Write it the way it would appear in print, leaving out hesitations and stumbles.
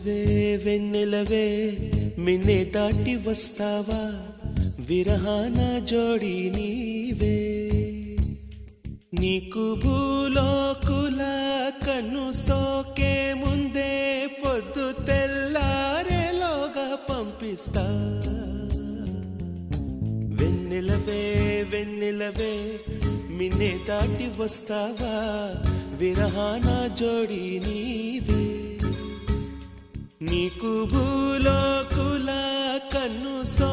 వెన్నెలవే వెన్నెలవే మిన్నే దాటి వస్తావా విరహాన జోడి నీవే నీకు భూలోకుల కన్ను సోకే ముందే పొద్దు తెల్లారేలోగా పంపిస్తా వెన్నెలవే వెన్నెలవే మిన్నే దాటి వస్తావా విరహాన జోడి నీవే నీకు భూలోకుల కన్ను సో